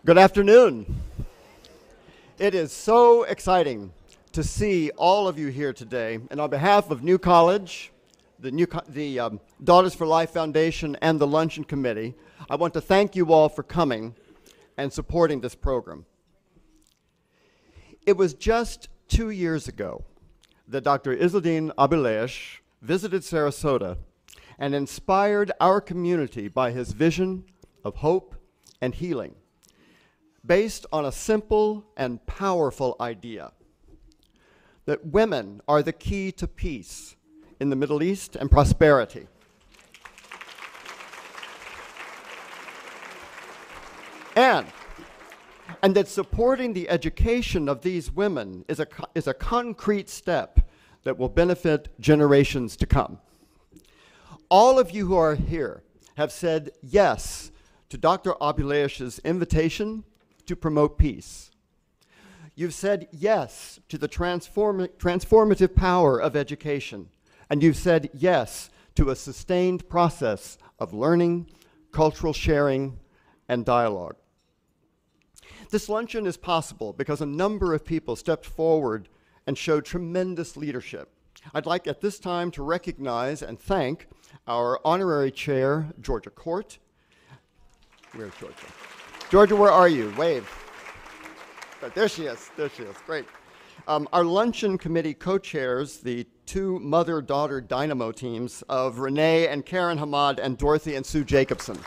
Good afternoon. It is so exciting to see all of you here today. And on behalf of New College, the Daughters for Life Foundation, and the Luncheon Committee, I want to thank you all for coming and supporting this program. It was just 2 years ago that Dr. Izzeldin Abuelaish visited Sarasota and inspired our community by his vision of hope and healing, based on a simple and powerful idea that women are the key to peace in the Middle East and prosperity. And that supporting the education of these women is a concrete step that will benefit generations to come. All of you who are here have said yes to Dr. Abuelaish's invitation to promote peace. You've said yes to the transformative power of education, and you've said yes to a sustained process of learning, cultural sharing, and dialogue. This luncheon is possible because a number of people stepped forward and showed tremendous leadership. I'd like at this time to recognize and thank our honorary chair, Georgia Court. Where's Georgia? Georgia, where are you? Wave. There she is. There she is. Great. Our Luncheon Committee co-chairs, the two mother-daughter dynamo teams of Renee and Karen Hamad and Dorothy and Sue Jacobson.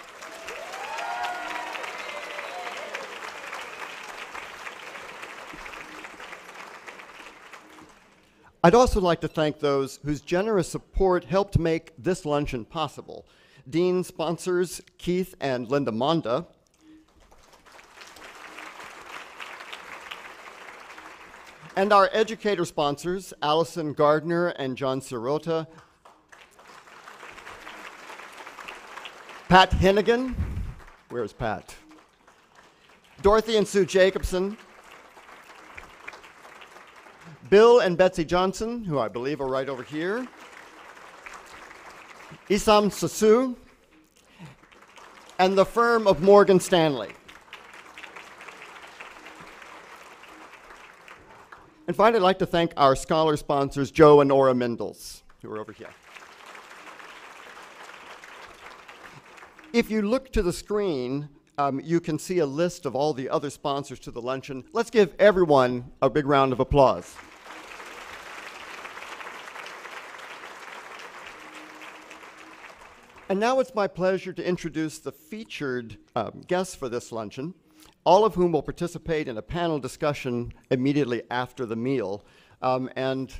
I'd also like to thank those whose generous support helped make this luncheon possible. Dean sponsors Keith and Linda Monda, and our educator sponsors, Allison Gardner and John Sirota, Pat Hennigan, where's Pat? Dorothy and Sue Jacobson, Bill and Betsy Johnson, who I believe are right over here, Isam Sasu, and the firm of Morgan Stanley. And finally, I'd like to thank our scholar sponsors, Joe and Nora Mendels, who are over here. If you look to the screen, you can see a list of all the other sponsors to the luncheon. Let's give everyone a big round of applause. And now it's my pleasure to introduce the featured guests for this luncheon, all of whom will participate in a panel discussion immediately after the meal. And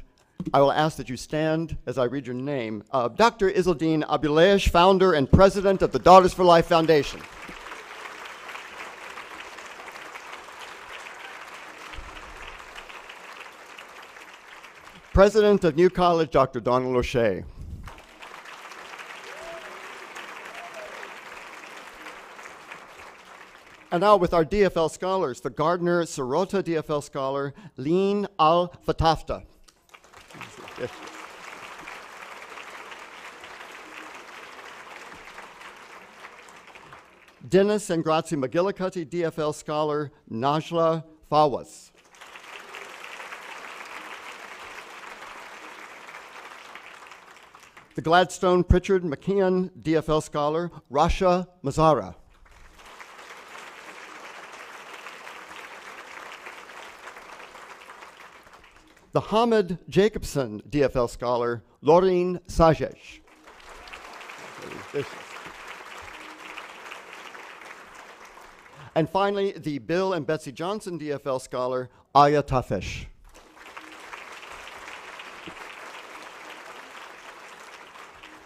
I will ask that you stand as I read your name. Dr. Izzeldin Abuelaish, founder and president of the Daughters for Life Foundation. President of New College, Dr. Donald O'Shea. And now with our DFL scholars, the Gardner Sirota DFL scholar, Leen Al-Fatafta. Dennis and Grazie McGillicuddy DFL scholar, Najla Fawaz. The Gladstone Pritchard McKeon DFL scholar, Rasha Mazara. The Hamid Jacobson DFL scholar, Laureen Sajesh. And finally, the Bill and Betsy Johnson DFL scholar, Aya Tafesh.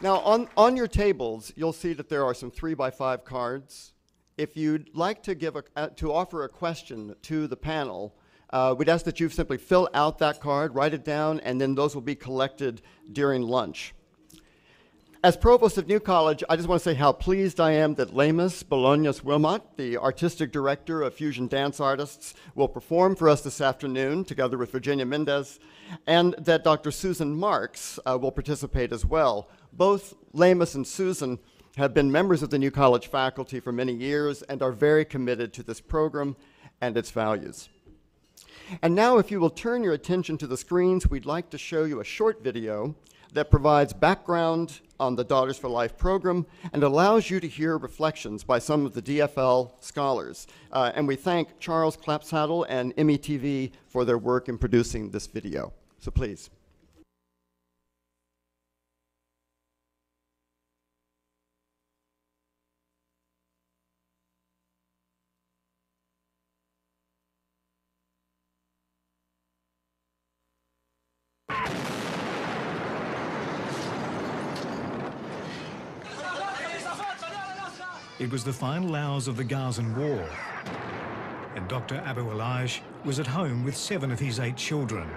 Now, on your tables, you'll see that there are some 3x5 cards. If you'd like to offer a question to the panel, we'd ask that you simply fill out that card, write it down, and then those will be collected during lunch. As Provost of New College, I just want to say how pleased I am that Lemus Bolaños-Wilmot, the Artistic Director of Fusion Dance Artists, will perform for us this afternoon, together with Virginia Mendez, and that Dr. Susan Marks will participate as well. Both Lemus and Susan have been members of the New College faculty for many years and are very committed to this program and its values. And now, if you will turn your attention to the screens, we'd like to show you a short video that provides background on the Daughters for Life program and allows you to hear reflections by some of the DFL scholars. And we thank Charles Clapsaddle and METV for their work in producing this video. So please. It was the final hours of the Gazan war, and Dr. Abuelaish was at home with 7 of his 8 children.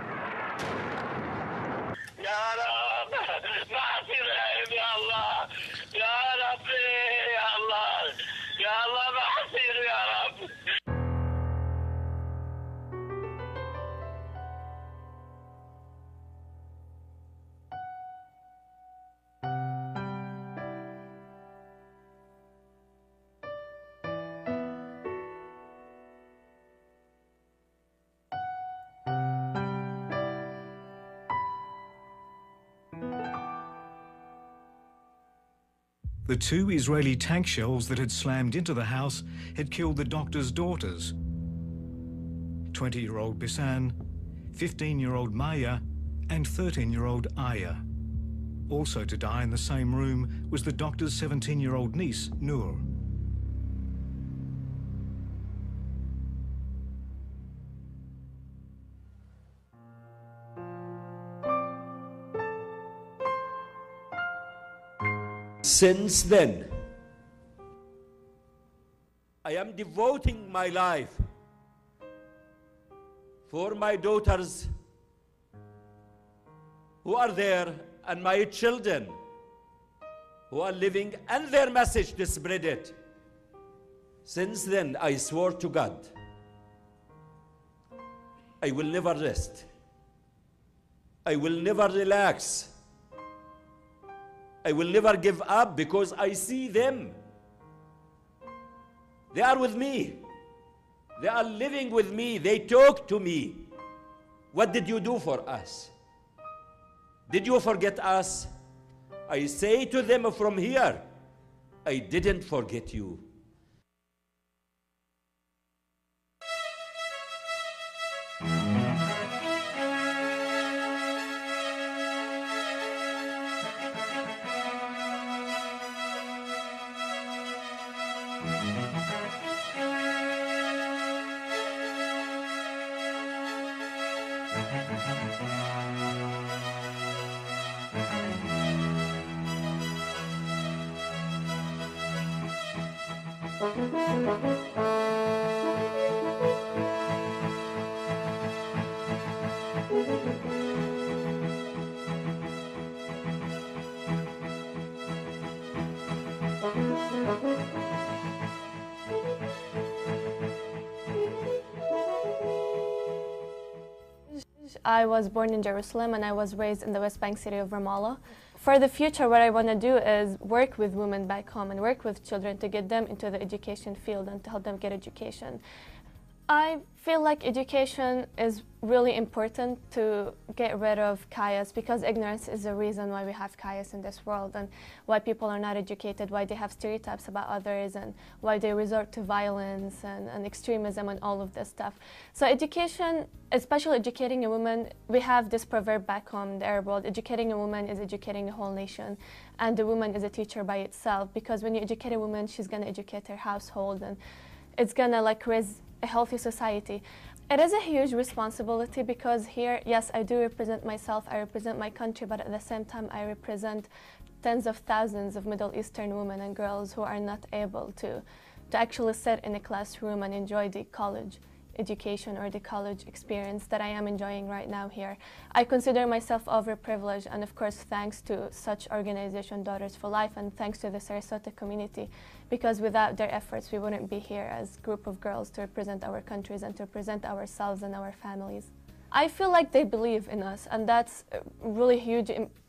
The 2 Israeli tank shells that had slammed into the house had killed the doctor's daughters, 20-year-old Bisan, 15-year-old Maya, and 13-year-old Aya. Also to die in the same room was the doctor's 17-year-old niece, Noor. Since then, I am devoting my life for my daughters who are there and my children who are living and their message to spread it. Since then, I swore to God, I will never rest. I will never relax. I will never give up because I see them. They are with me. They are living with me. They talk to me. What did you do for us? Did you forget us? I say to them from here, I didn't forget you. I was born in Jerusalem and I was raised in the West Bank city of Ramallah. For the future, what I want to do is work with women back home and work with children to get them into the education field and to help them get education. I feel like education is really important to get rid of chaos, because ignorance is the reason why we have chaos in this world and why people are not educated, why they have stereotypes about others and why they resort to violence and extremism and all of this stuff. So education, especially educating a woman, we have this proverb back home in the Arab world, educating a woman is educating a whole nation, and the woman is a teacher by itself, because when you educate a woman, she's going to educate her household and it's going to like raise a healthy society. It is a huge responsibility because here, yes, I do represent myself, I represent my country, but at the same time I represent tens of thousands of Middle Eastern women and girls who are not able to actually sit in a classroom and enjoy the college education or the college experience that I am enjoying right now here. I consider myself overprivileged, and of course thanks to such organization, Daughters for Life, and thanks to the Sarasota community, because without their efforts we wouldn't be here as a group of girls to represent our countries and to represent ourselves and our families. I feel like they believe in us, and that's really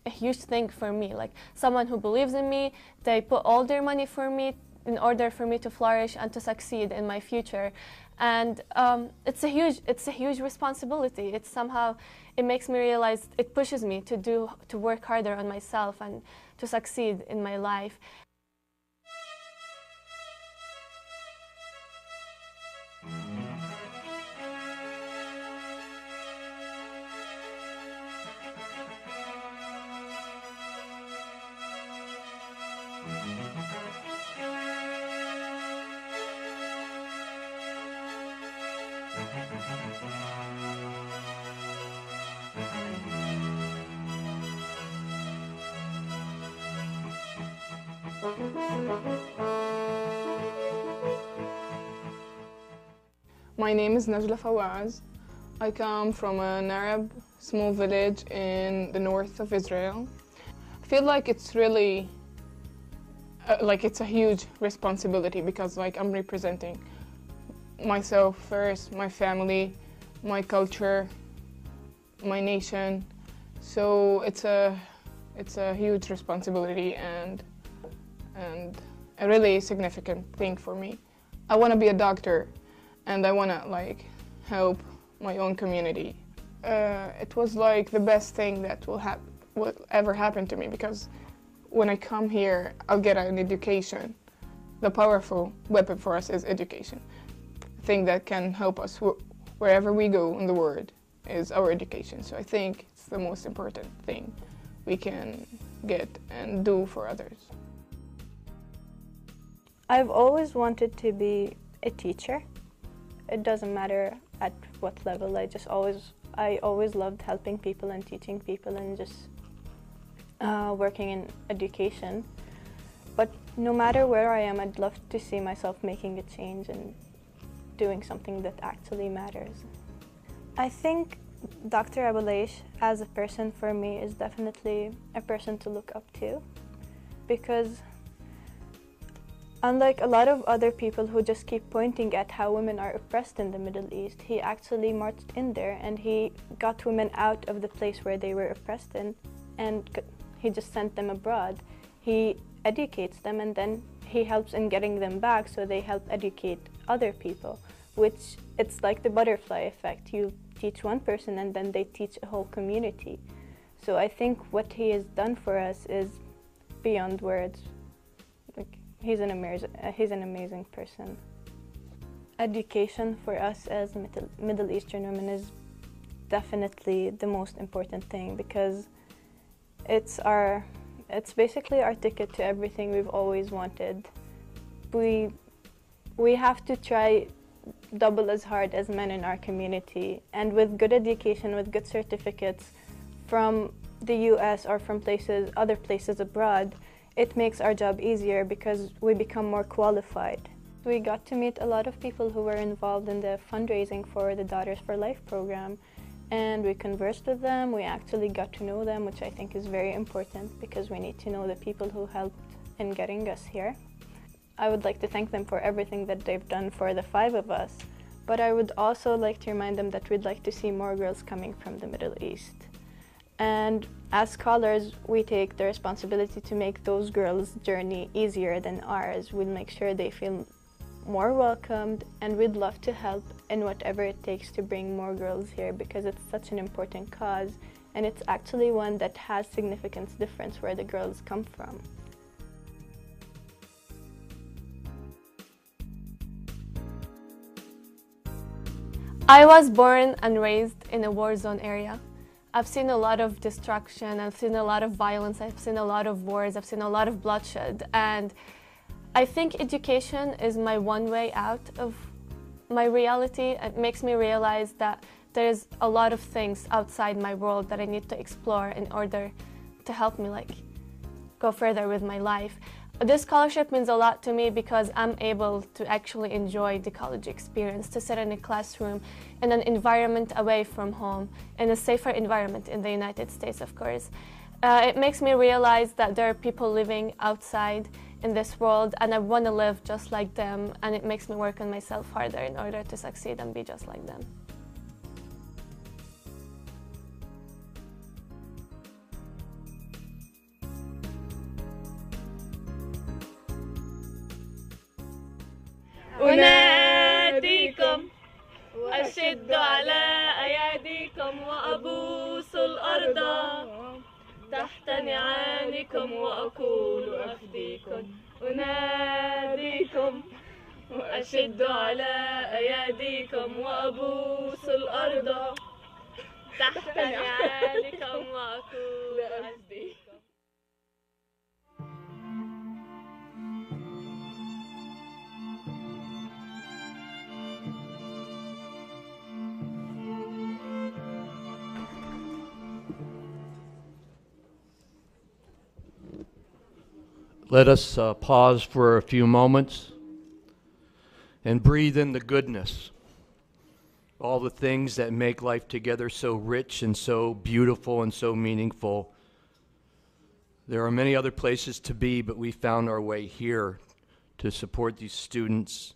a huge thing for me. Like someone who believes in me, they put all their money for me in order for me to flourish and to succeed in my future. And it's a huge responsibility. It makes me realize, it pushes me to work harder on myself and to succeed in my life. My name is Najla Fawaz. I come from an Arab small village in the north of Israel. I feel like it's really, it's a huge responsibility because I'm representing myself first, my family, my culture, my nation. So it's a huge responsibility and a really significant thing for me. I want to be a doctor. And I want to help my own community. It was the best thing that will ever happen to me, because when I come here, I'll get an education. The powerful weapon for us is education. The thing that can help us wherever we go in the world is our education. So I think it's the most important thing we can get and do for others. I've always wanted to be a teacher. It doesn't matter at what level. I always loved helping people and teaching people and just working in education. But no matter where I am, I'd love to see myself making a change and doing something that actually matters. I think Dr. Abuelaish as a person for me is definitely a person to look up to, because unlike a lot of other people who just keep pointing at how women are oppressed in the Middle East, he actually marched in there and he got women out of the place where they were oppressed in, and he just sent them abroad. He educates them and then he helps in getting them back, so they help educate other people, which it's like the butterfly effect. You teach one person and then they teach a whole community. So I think what he has done for us is beyond words. He's an amazing person. Education for us as Middle Eastern women is definitely the most important thing, because it's basically our ticket to everything we've always wanted. We have to try double as hard as men in our community, and with good education, with good certificates from the US or from other places abroad, it makes our job easier because we become more qualified. We got to meet a lot of people who were involved in the fundraising for the Daughters for Life program, and we conversed with them. We actually got to know them, which I think is very important because we need to know the people who helped in getting us here. I would like to thank them for everything that they've done for the 5 of us, but I would also like to remind them that we'd like to see more girls coming from the Middle East. And as scholars, we take the responsibility to make those girls' journey easier than ours. We'll make sure they feel more welcomed, and we'd love to help in whatever it takes to bring more girls here, because it's such an important cause, and it's actually one that has significant difference where the girls come from. I was born and raised in a war zone area. I've seen a lot of destruction, I've seen a lot of violence, I've seen a lot of wars, I've seen a lot of bloodshed, and I think education is my one way out of my reality. It makes me realize that there's a lot of things outside my world that I need to explore in order to help me go further with my life. This scholarship means a lot to me because I'm able to actually enjoy the college experience, to sit in a classroom in an environment away from home, in a safer environment in the United States, of course. It makes me realize that there are people living outside in this world, and I want to live just like them, and it makes me work on myself harder in order to succeed and be just like them. أناديكم وأشد على أياديكم وأبوس الأرض تحت نعالكم وأقول أفديكم أناديكم وأشد على أياديكم وأبوس الأرض تحت نعالكم وأقول أفديكم. Let us pause for a few moments and breathe in the goodness, all the things that make life together so rich and so beautiful and so meaningful. There are many other places to be, but we found our way here to support these students,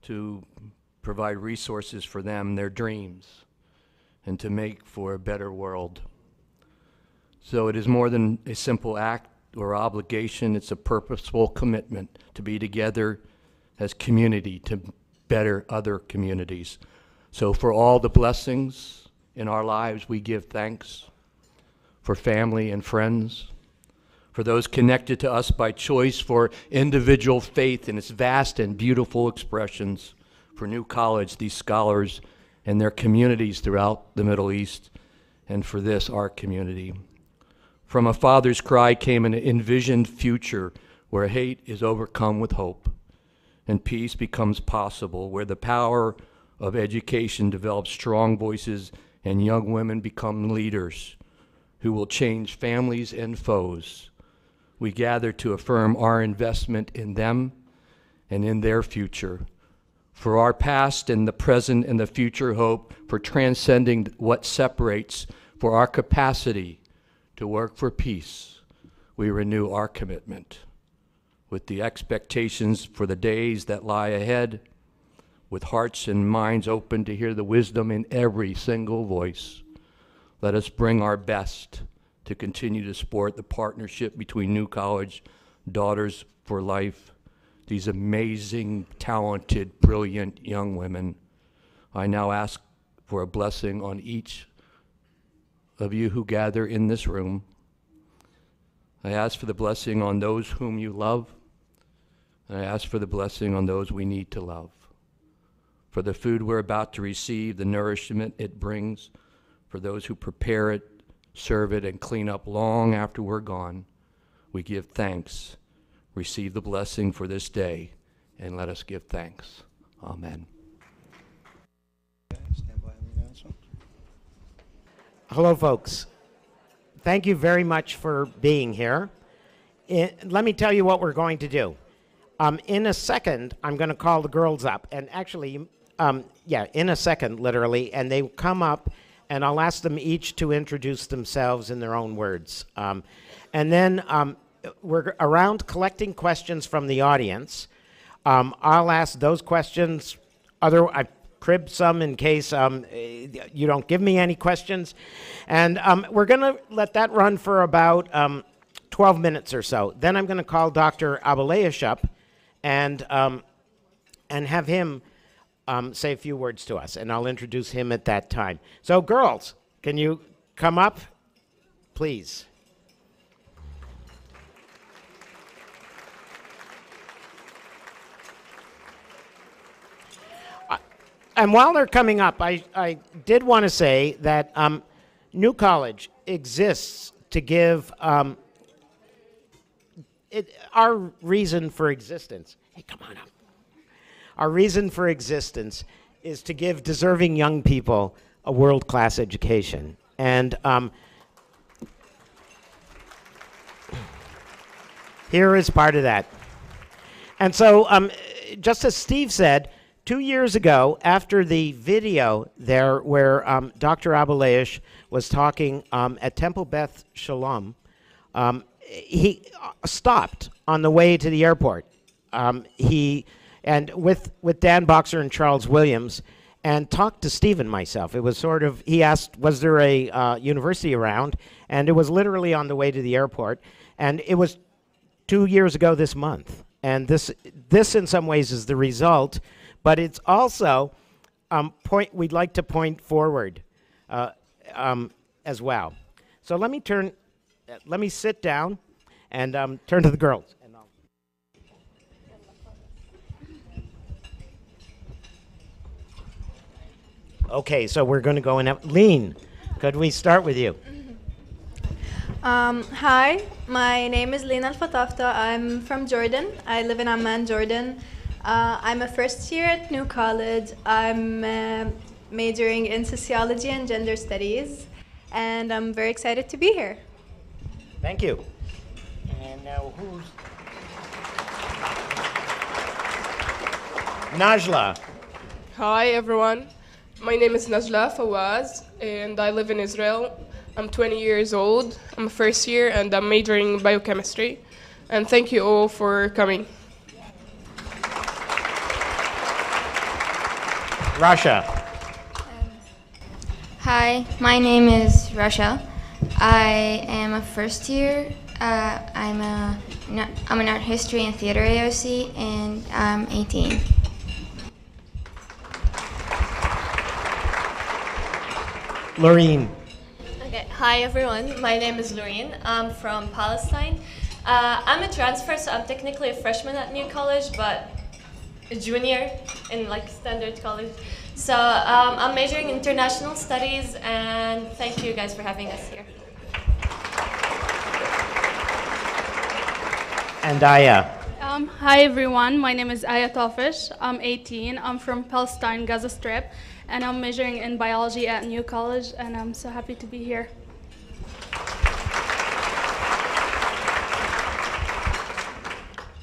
to provide resources for them, their dreams, and to make for a better world. So it is more than a simple act or obligation. It's a purposeful commitment to be together as community to better other communities. So for all the blessings in our lives, we give thanks. For family and friends, for those connected to us by choice, for individual faith in its vast and beautiful expressions, for New College, these scholars and their communities throughout the Middle East, and for this, our community. From a father's cry came an envisioned future where hate is overcome with hope and peace becomes possible, where the power of education develops strong voices and young women become leaders who will change families and foes. We gather to affirm our investment in them and in their future, for our past and the present and the future hope, for transcending what separates, for our capacity to work for peace. We renew our commitment with the expectations for the days that lie ahead, with hearts and minds open to hear the wisdom in every single voice. Let us bring our best to continue to support the partnership between New College, Daughters for Life, these amazing, talented, brilliant young women. I now ask for a blessing on each of you who gather in this room. I ask for the blessing on those whom you love, and I ask for the blessing on those we need to love. For the food we're about to receive, the nourishment it brings, for those who prepare it, serve it, and clean up long after we're gone, we give thanks. Receive the blessing for this day, and let us give thanks. Amen. Stand by on the announcement. Hello, folks. Thank you very much for being here. Let me tell you what we're going to do. In a second, I'm going to call the girls up, and actually, in a second, literally, and they come up, and I'll ask them each to introduce themselves in their own words. And then we're around collecting questions from the audience. I'll ask those questions. I cribbed some in case you don't give me any questions. And we're going to let that run for about 12 minutes or so. Then I'm going to call Dr. Abuelaish up and have him say a few words to us, and I'll introduce him at that time. So girls, can you come up, please? And while they're coming up, I did want to say that New College exists to give our reason for existence. Hey, come on up. Our reason for existence is to give deserving young people a world-class education. And here is part of that. And so, just as Steve said, 2 years ago, after the video there where Dr. Abuelaish was talking at Temple Beth Shalom, he stopped on the way to the airport. And with Dan Boxer and Charles Williams, and talked to Steve and myself. It was sort of, he asked, was there a university around? And it was literally on the way to the airport. And it was 2 years ago this month. And this in some ways is the result, but it's also we'd like to point forward as well. So let me sit down and turn to the girls. Okay, so we're going to go in. Lean, could we start with you? Hi, my name is Lina Al-Fatafta. I'm from Jordan. I live in Amman, Jordan. I'm a first year at New College. I'm majoring in sociology and gender studies, and I'm very excited to be here. Thank you. And now who's... Najla. Hi everyone, my name is Najla Fawaz and I live in Israel. I'm 20 years old, I'm a first year and I'm majoring in biochemistry. And thank you all for coming. Rasha. Hi, my name is Rasha. I am a first year. I'm an art history and theater AOC and I'm 18. Loreen. Okay. Hi everyone, my name is Loreen. I'm from Palestine. I'm a transfer, so I'm technically a freshman at New College, but a junior in like standard college. So I'm majoring in international studies, and thank you guys for having us here. And Aya. Hi everyone, my name is Aya Tafish. I'm 18. I'm from Palestine, Gaza Strip, and I'm majoring in biology at New College, and I'm so happy to be here.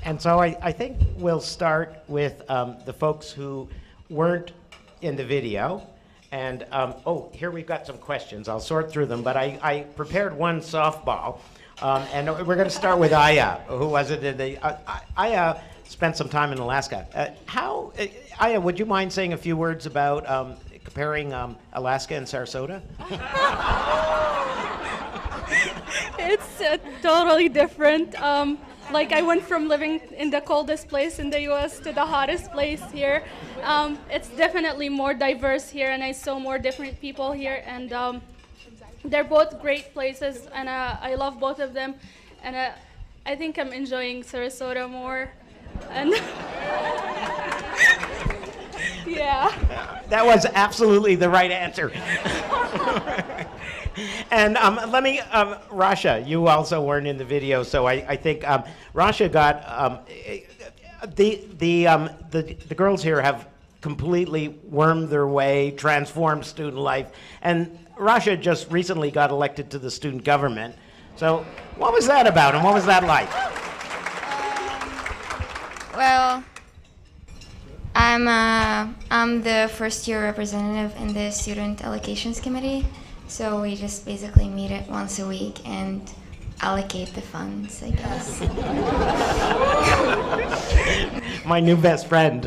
And so I think we'll start with the folks who weren't in the video. And oh, here we've got some questions. I'll sort through them, but I prepared one softball. And we're going to start with Aya, who was it in the... Aya spent some time in Alaska. Aya, would you mind saying a few words about comparing Alaska and Sarasota? It's totally different. Like I went from living in the coldest place in the US to the hottest place here. It's definitely more diverse here, and I saw more different people here, and they're both great places, and I love both of them, and I think I'm enjoying Sarasota more. And yeah. That was absolutely the right answer. And let me, Rasha, you also weren't in the video, so I think Rasha got, the girls here have completely wormed their way, transformed student life, and Rasha just recently got elected to the student government. So what was that about, and what was that like? Well, I'm the first year representative in the student allocations committee. So we just basically meet it once a week and allocate the funds, I guess. My new best friend.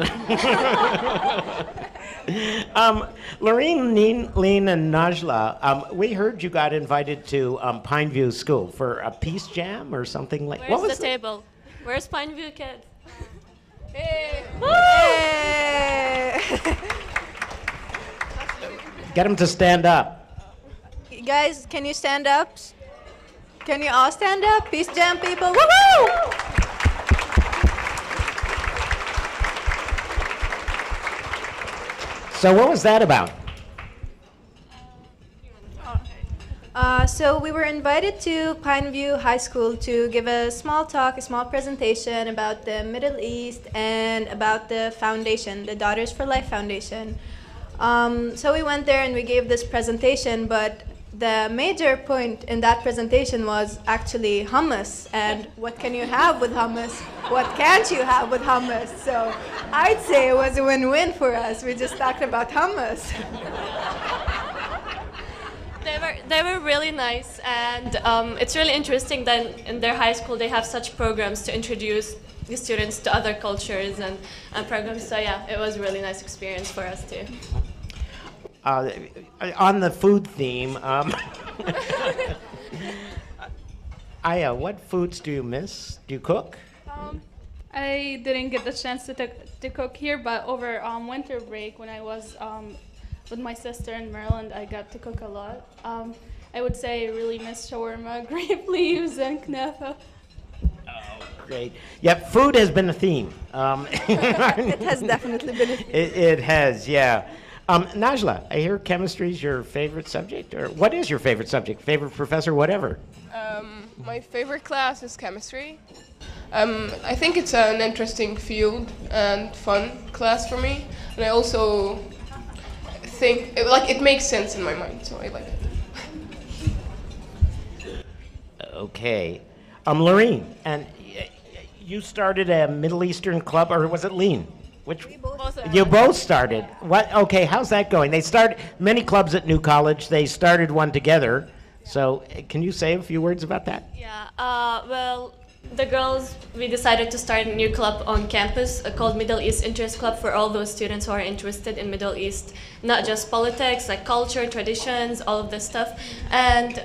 Loreen, Lean, and Najla, we heard you got invited to Pineview School for a peace jam or something like that. Where's the table? Where's Pineview kids? Hey! Get them to stand up. Guys, can you stand up? Can you all stand up? Peace Jam people, woohoo! So what was that about? So we were invited to Pineview High School to give a small talk, a small presentation about the Middle East and about the foundation, the Daughters for Life Foundation. So we went there and we gave this presentation, but the major point in that presentation was actually hummus, and what can you have with hummus? What can't you have with hummus? So I'd say it was a win-win for us. We just talked about hummus. They were really nice, and it's really interesting that in their high school they have such programs to introduce the students to other cultures and programs. So yeah, it was a really nice experience for us too. On the food theme, Aya, what foods do you miss? Do you cook? I didn't get the chance to cook here, but over winter break when I was with my sister in Maryland, I got to cook a lot. I would say I really miss shawarma, grape leaves, and knafa. Great. Yep, food has been a theme. It has definitely been a theme. It has, yeah. Najla, I hear chemistry is your favorite subject, or what is your favorite subject? Favorite professor, whatever? My favorite class is chemistry. I think it's an interesting field and fun class for me, and I also think it makes sense in my mind, so I like it. Okay. Lorene, and you started a Middle Eastern club, or was it Lean? You both started. What? Okay, how's that going? They start many clubs at New College. They started one together. So, can you say a few words about that? Yeah. Well, the girls, we decided to start a new club on campus called Middle East Interest Club for all those students who are interested in Middle East, not just politics, like culture, traditions, all of this stuff. And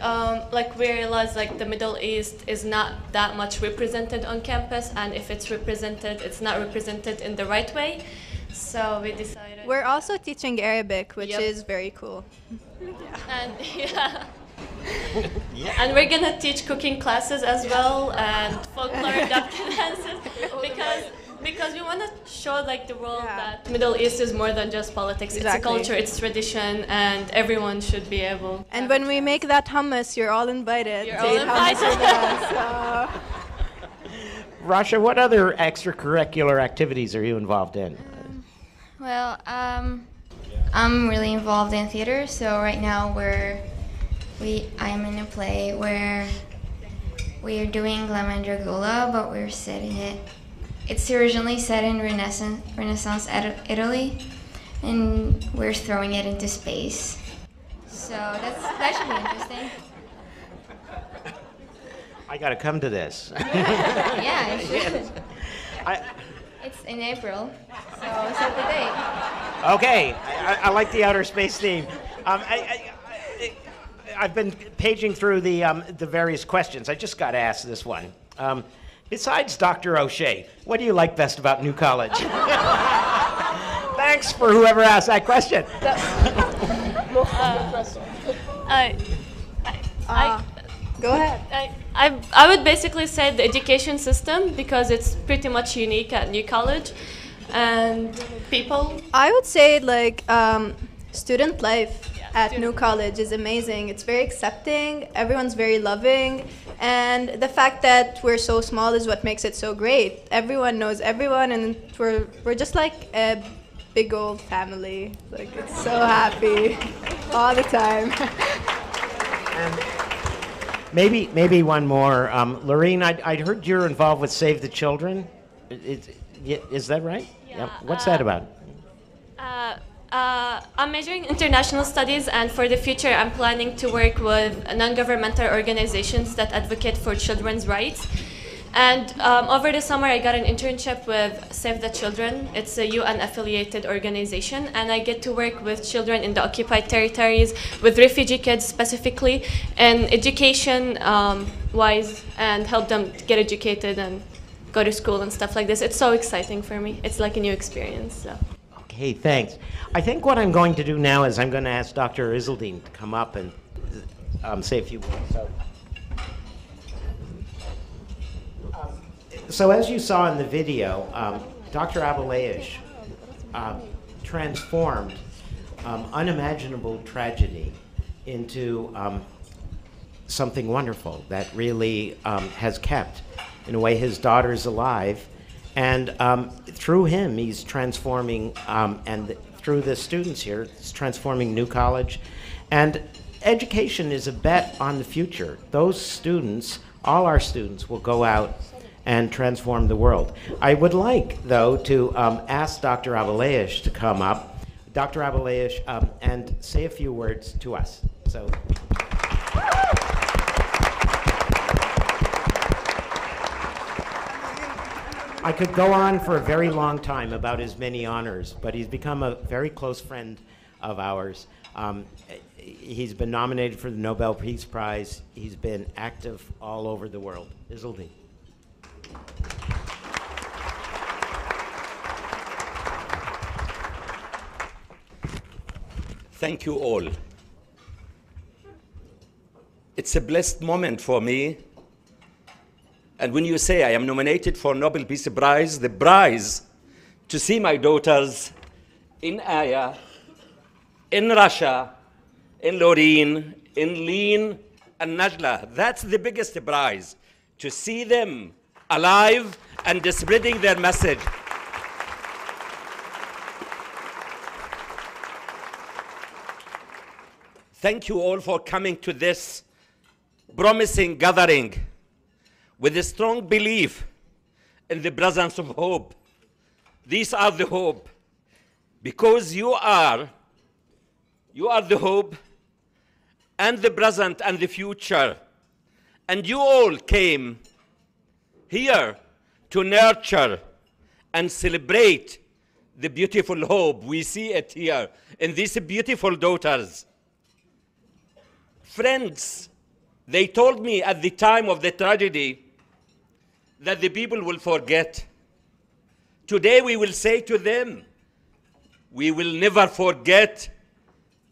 we realized the Middle East is not that much represented on campus, and if it's represented, it's not represented in the right way. So we decided. We're also teaching Arabic, which Yep. is very cool. And yeah. And we're gonna teach cooking classes as well and folklore dances because we want to show the world that Middle East is more than just politics. Exactly. It's a culture, it's tradition, and everyone should be able. And when we make that hummus, you're all invited. You're to all eat hummus invited. with us, so. Rasha, what other extracurricular activities are you involved in? Well, I'm really involved in theater, so right now I'm in a play where we're doing La Mandragola, but we're setting it. It's originally set in Renaissance Italy, and we're throwing it into space. So that should be interesting. I got to come to this. Yeah, it should. I, It's in April, so set the date. Okay, I like the outer space theme. I've been paging through the various questions. I just got to ask this one. Besides Dr. O'Shea, what do you like best about New College? Thanks for whoever asked that question. Go ahead. I would basically say the education system because it's pretty much unique at New College, and people. I would say student life at New College is amazing. It's very accepting. Everyone's very loving, and the fact that we're so small is what makes it so great. Everyone knows everyone, and we're just like a big old family. It's so happy all the time. And maybe one more. Lorene, I'd heard you're involved with Save the Children. Is that right? Yeah. What's that about? I'm majoring in international studies, and for the future, I'm planning to work with non-governmental organizations that advocate for children's rights. And over the summer, I got an internship with Save the Children. It's a UN-affiliated organization, and I get to work with children in the occupied territories, with refugee kids specifically, and education-wise, and help them get educated and go to school and stuff like this. It's so exciting for me. It's like a new experience. So. Okay, thanks. I think what I'm going to do now is I'm going to ask Dr. Izzeldin to come up and say a few words. So as you saw in the video, Dr. Abuelaish transformed unimaginable tragedy into something wonderful that really has kept, in a way, his daughters alive. And through him, he's transforming, and through the students here, it's transforming New College. And education is a bet on the future. Those students, all our students, will go out and transform the world. I would like, though, to ask Dr. Abuelaish to come up, Dr. Abuelaish, and say a few words to us. So. I could go on for a very long time about his many honors, but he's become a very close friend of ours. He's been nominated for the Nobel Peace Prize. He's been active all over the world. Izzeldin. Thank you all. It's a blessed moment for me. And when you say I am nominated for Nobel Peace Prize, the prize to see my daughters in Aya, in Russia, in Loreen, in Leen, and Najla, that's the biggest prize, to see them alive and spreading their message. Thank you all for coming to this promising gathering with a strong belief in the presence of hope. These are the hope, because you are the hope and the present and the future. And you all came here to nurture and celebrate the beautiful hope. We see it here in these beautiful daughters. Friends, they told me at the time of the tragedy that the people will forget. Today we will say to them, we will never forget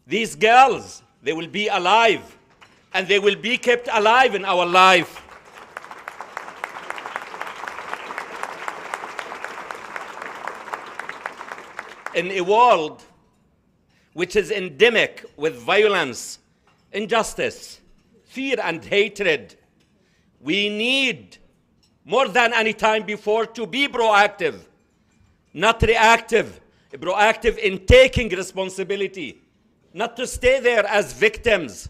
these girls. They will be alive, and they will be kept alive in our life. In a world which is endemic with violence, injustice, fear, and hatred, we need, more than any time before, to be proactive, not reactive, proactive in taking responsibility, not to stay there as victims,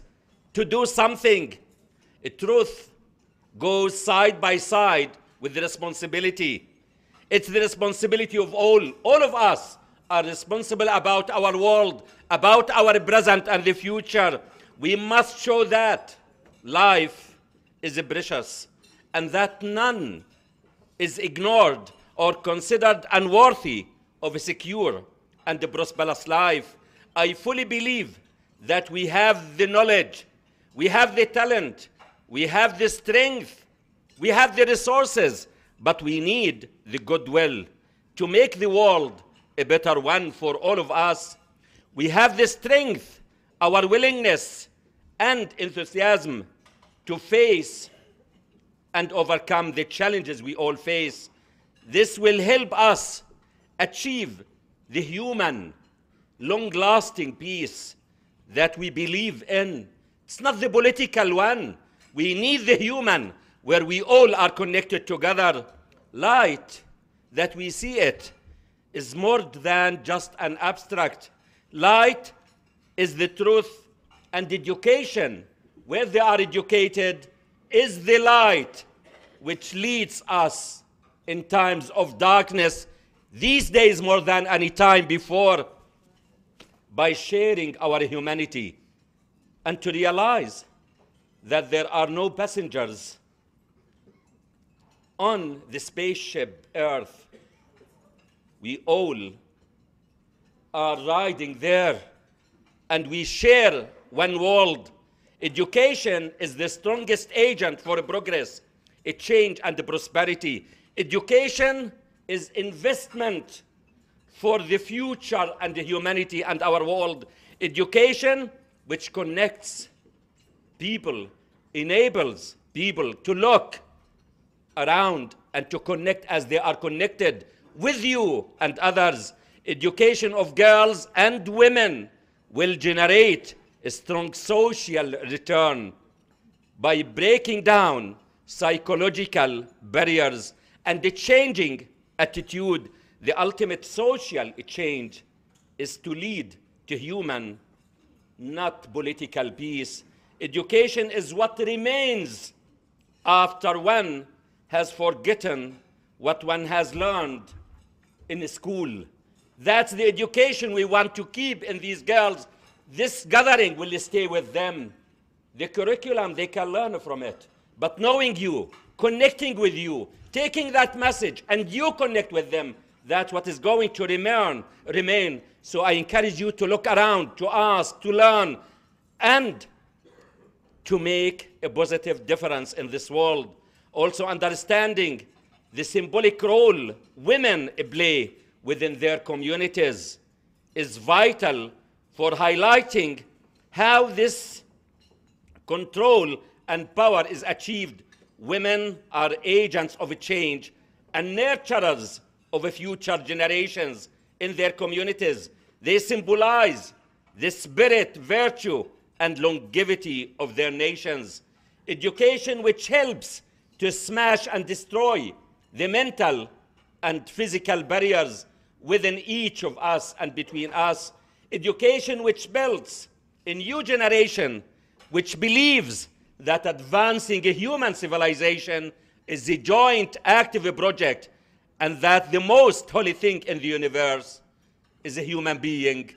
to do something. Truth goes side by side with the responsibility. It's the responsibility of all. All of us are responsible about our world, about our present and the future. We must show that life is precious and that none is ignored or considered unworthy of a secure and a prosperous life. I fully believe that we have the knowledge, we have the talent, we have the strength, we have the resources, but we need the goodwill to make the world a better one for all of us. We have the strength, our willingness and enthusiasm to face and overcome the challenges we all face. This will help us achieve the human, long-lasting peace that we believe in. It's not the political one. We need the human, where we all are connected together. Light, that we see it, is more than just an abstract. Light is the truth, and education, where they are educated, is the light which leads us in times of darkness, these days more than any time before, by sharing our humanity and to realize that there are no passengers on the spaceship Earth. We all are riding there, and we share one world. Education is the strongest agent for progress, a change, and the prosperity. Education is investment for the future and the humanity and our world. Education, which connects people, enables people to look around and to connect as they are connected with you and others. Education of girls and women will generate a strong social return by breaking down psychological barriers and the changing attitude. The ultimate social change is to lead to human, not political peace. Education is what remains after one has forgotten what one has learned in school. That's the education we want to keep in these girls. This gathering will stay with them. The curriculum, they can learn from it. But knowing you, connecting with you, taking that message, and you connect with them, that's what is going to remain. So I encourage you to look around, to ask, to learn, and to make a positive difference in this world. Also understanding the symbolic role women play within their communities is vital for highlighting how this control and power is achieved. Women are agents of change and nurturers of future generations in their communities. They symbolize the spirit, virtue, and longevity of their nations. Education which helps to smash and destroy the mental and physical barriers within each of us and between us. Education which builds a new generation which believes that advancing a human civilization is a joint active project, and that the most holy thing in the universe is a human being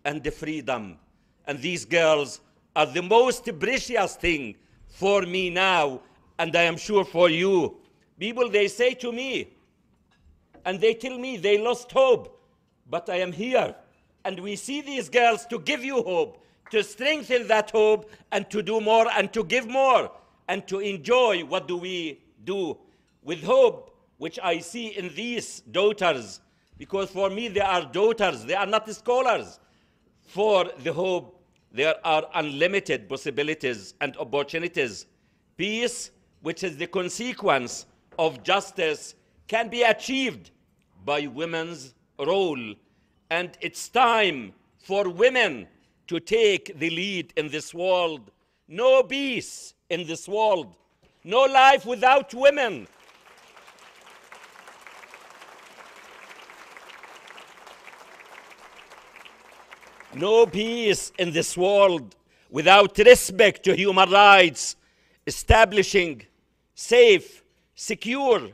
and the freedom. And these girls are the most precious thing for me now, and I am sure for you. People, they say to me, and they tell me they lost hope, but I am here. And we see these girls to give you hope, to strengthen that hope, and to do more, and to give more, and to enjoy. What do we do with hope, which I see in these daughters? Because for me, they are daughters. They are not scholars. For the hope, there are unlimited possibilities and opportunities. Peace, which is the consequence of justice, can be achieved by women's role. And it's time for women to take the lead in this world. No peace in this world. No life without women. No peace in this world without respect to human rights. Establishing safe, secure,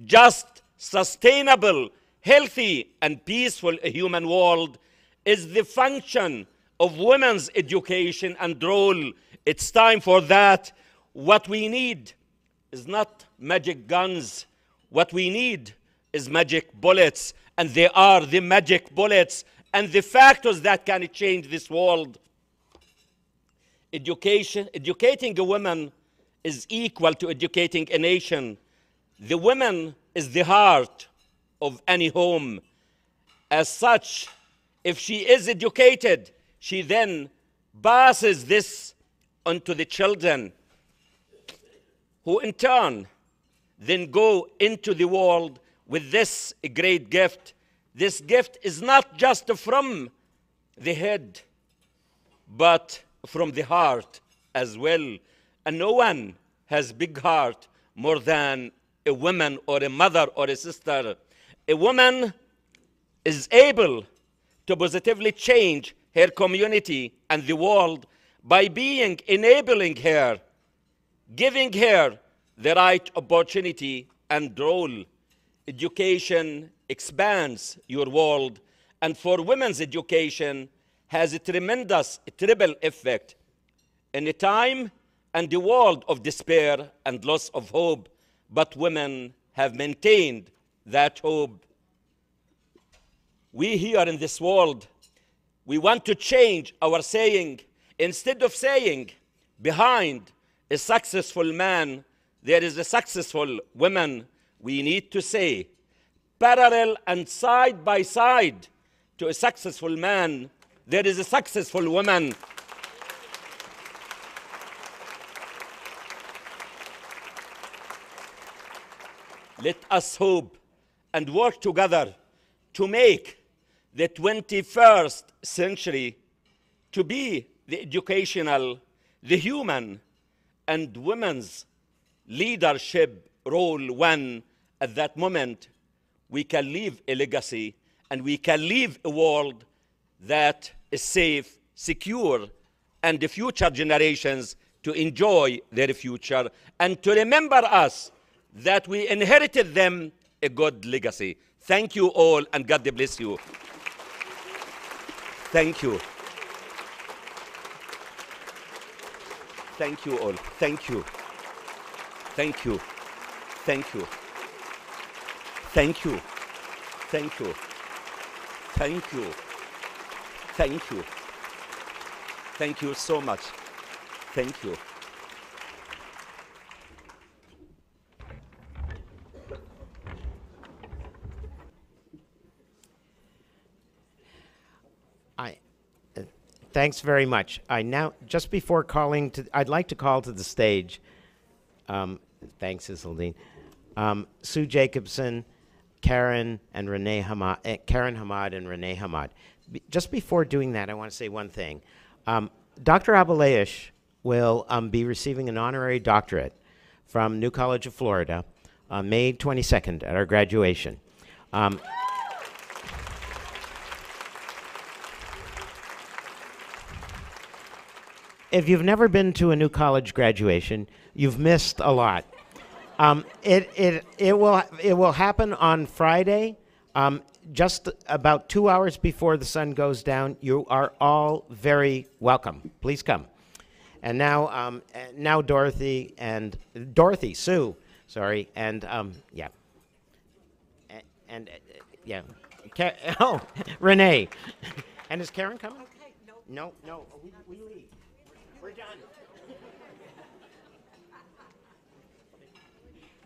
just, sustainable, healthy, and peaceful human world is the function of women's education and role. It's time for that. What we need is not magic guns. What we need is magic bullets, and they are the magic bullets and the factors that can change this world. Educating a woman is equal to educating a nation. The woman is the heart of any home. As such, if she is educated, she then passes this on to the children, who in turn then go into the world with this great gift. This gift is not just from the head, but from the heart as well. And no one has big heart more than a woman or a mother or a sister. A woman is able to positively change her community and the world by being enabling her, giving her the right opportunity and role. Education expands your world, and for women's education has a tremendous triple effect. In a time and the world of despair and loss of hope, but women have maintained that hope. We here in this world, we want to change our saying. Instead of saying, behind a successful man, there is a successful woman, we need to say, parallel and side by side to a successful man, there is a successful woman. Let us hope and work together to make the 21st century to be the educational, the human, and women's leadership role, when at that moment we can leave a legacy and we can leave a world that is safe, secure, and the future generations to enjoy their future and to remember us that we inherited them a good legacy. Thank you all, and God bless you. Thank you. Thank you all. Thank you. Thank you. Thank you. Thank you. Thank you. Thank you. Thank you. Thank you so much. Thank you. Thanks very much. Just before calling I'd like to call to the stage, thanks, Izzeldin, Sue Jacobson, Karen Hamad and Renee Hamad. Just before doing that, I want to say one thing. Dr. Abuelaish will be receiving an honorary doctorate from New College of Florida on May 22nd at our graduation. If you've never been to a New College graduation, you've missed a lot. It will happen on Friday, just about 2 hours before the sun goes down. You are all very welcome. Please come. And now Dorothy, Sue, sorry, and yeah, and yeah, Renee, and is Karen coming? Okay, no, we leave. We're done.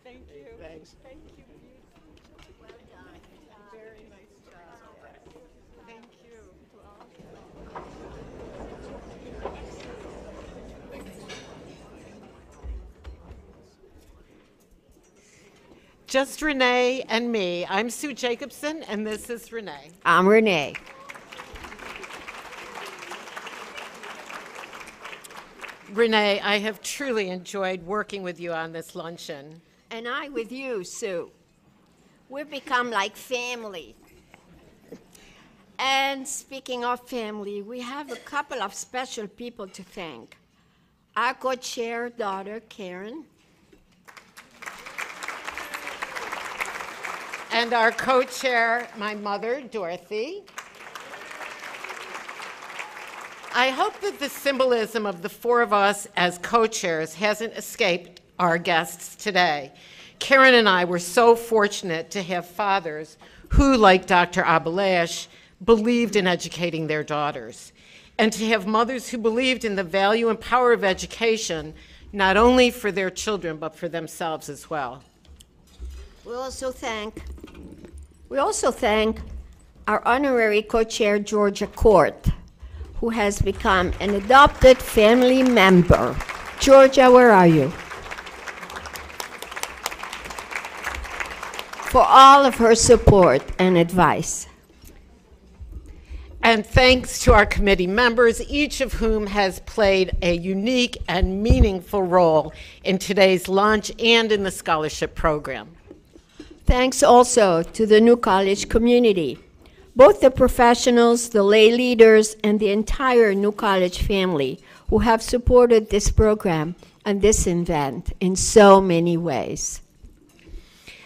Thank you. Thanks. Thank you. Well done. Very nice job. Thank you to all. Just Renee and me. I'm Sue Jacobson, and this is Renee. I'm Renee. Renee, I have truly enjoyed working with you on this luncheon. And I with you, Sue. We've become like family. And speaking of family, we have a couple of special people to thank. Our co-chair daughter, Karen. And our co-chair, my mother, Dorothy. I hope that the symbolism of the four of us as co-chairs hasn't escaped our guests today. Karen and I were so fortunate to have fathers who, like Dr. Abuelaish, believed in educating their daughters, and to have mothers who believed in the value and power of education, not only for their children, but for themselves as well. We also thank our honorary co-chair, Georgia Court, who has become an adopted family member. Georgia, where are you? For all of her support and advice. And thanks to our committee members, each of whom has played a unique and meaningful role in today's lunch and in the scholarship program. Thanks also to the New College community, both the professionals, the lay leaders, and the entire New College family who have supported this program and this event in so many ways.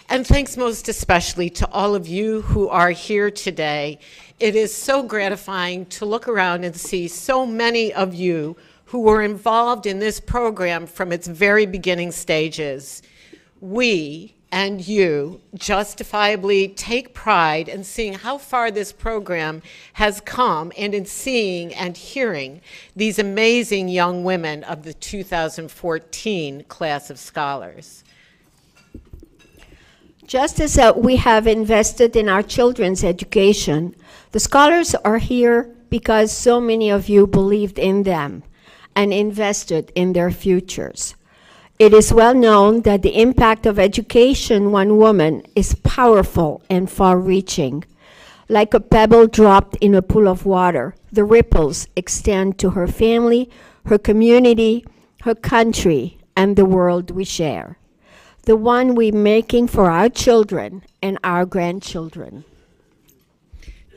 And thanks most especially to all of you who are here today. It is so gratifying to look around and see so many of you who were involved in this program from its very beginning stages. We and you justifiably take pride in seeing how far this program has come and in seeing and hearing these amazing young women of the 2014 class of scholars. Just as we have invested in our children's education, the scholars are here because so many of you believed in them and invested in their futures. It is well known that the impact of education on women is powerful and far-reaching. Like a pebble dropped in a pool of water, the ripples extend to her family, her community, her country, and the world we share, the one we're making for our children and our grandchildren.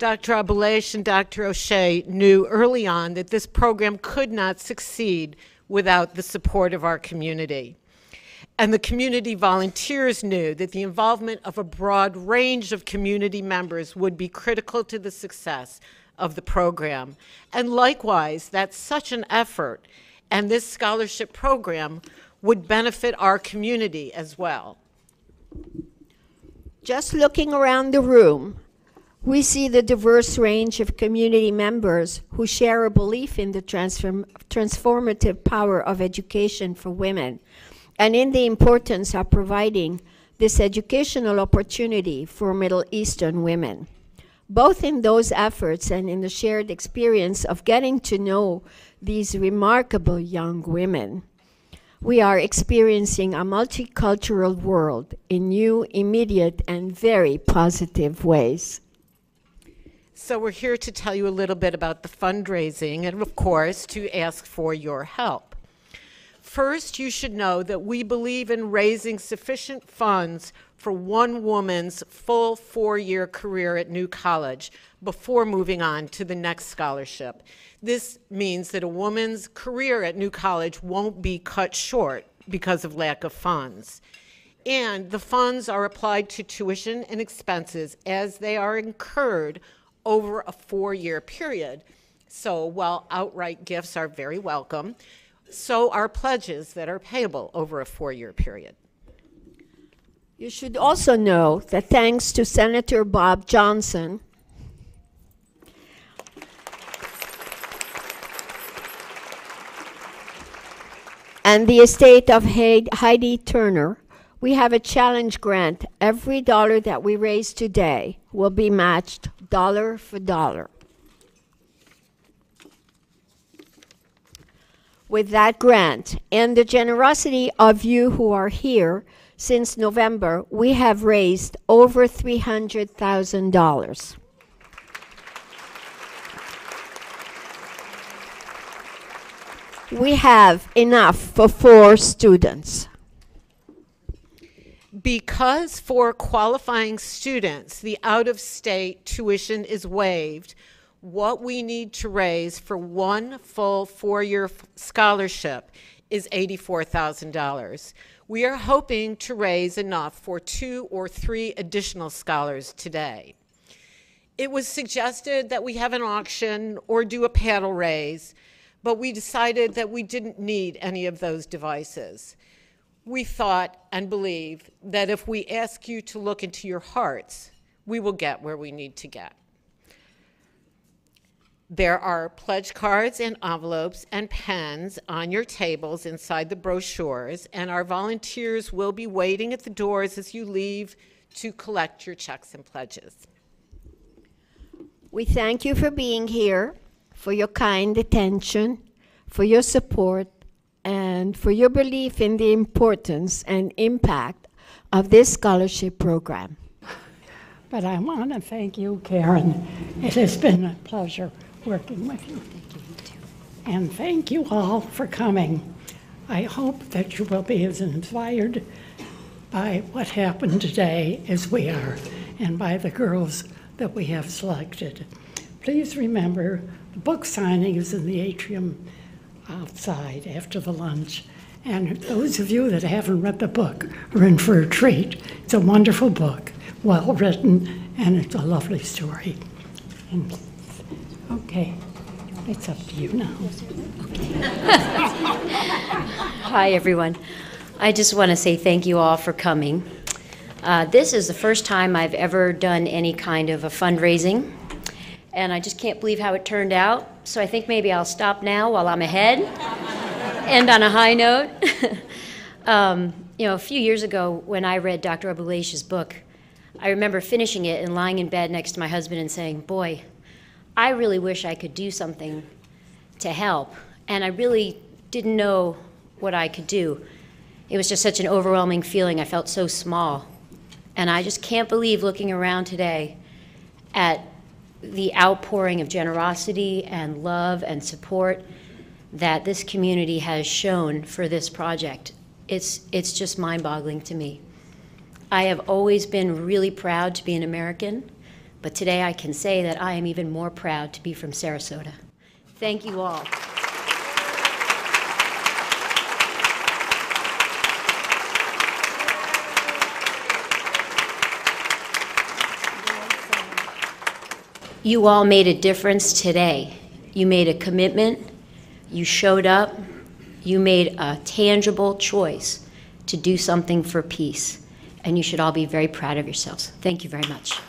Dr. Abuelaish and Dr. O'Shea knew early on that this program could not succeed without the support of our community. And the community volunteers knew that the involvement of a broad range of community members would be critical to the success of the program. And likewise, that such an effort and this scholarship program would benefit our community as well. Just looking around the room, we see the diverse range of community members who share a belief in the transformative power of education for women and in the importance of providing this educational opportunity for Middle Eastern women. both in those efforts and in the shared experience of getting to know these remarkable young women. We are experiencing a multicultural world in new, immediate, and very positive ways. So we're here to tell you a little bit about the fundraising and, of course, to ask for your help. First, you should know that we believe in raising sufficient funds for one woman's full 4-year career at New College before moving on to the next scholarship. This means that a woman's career at New College won't be cut short because of lack of funds. And the funds are applied to tuition and expenses as they are incurred over a 4-year period. So while outright gifts are very welcome, so are pledges that are payable over a 4-year period. You should also know that thanks to Senator Bob Johnson, and the estate of Heidi Turner, we have a challenge grant. Every dollar that we raise today will be matched dollar for dollar. With that grant and the generosity of you who are here, since November, we have raised over $300,000. We have enough for 4 students. Because for qualifying students, the out-of-state tuition is waived, what we need to raise for one full 4-year scholarship is $84,000. We are hoping to raise enough for 2 or 3 additional scholars today. It was suggested that we have an auction or do a paddle raise, but we decided that we didn't need any of those devices. We thought and believe that if we ask you to look into your hearts, we will get where we need to get. There are pledge cards and envelopes and pens on your tables inside the brochures, and our volunteers will be waiting at the doors as you leave to collect your checks and pledges. We thank you for being here, for your kind attention, for your support, and for your belief in the importance and impact of this scholarship program. But I want to thank you, Karen. It has been a pleasure working with you. Thank you, too. And thank you all for coming. I hope that you will be as inspired by what happened today as we are, and by the girls that we have selected. Please remember, the book signing is in the atrium outside after the lunch. And those of you that haven't read the book are in for a treat. It's a wonderful book, well written, and it's a lovely story. And, okay, it's up to you now. Hi, everyone. I just want to say thank you all for coming. This is the first time I've ever done any kind of a fundraising, and I just can't believe how it turned out. So I think maybe I'll stop now while I'm ahead, end on a high note. You know, a few years ago when I read Dr. Abuelaish's book, I remember finishing it and lying in bed next to my husband and saying, boy, I really wish I could do something to help. And I really didn't know what I could do. It was just such an overwhelming feeling. I felt so small. And I just can't believe, looking around today, at the outpouring of generosity and love and support that this community has shown for this project. It's just mind-boggling to me. I have always been really proud to be an American, but today I can say that I am even more proud to be from Sarasota. Thank you all. You all made a difference today. You made a commitment, you showed up, you made a tangible choice to do something for peace, and you should all be very proud of yourselves. Thank you very much.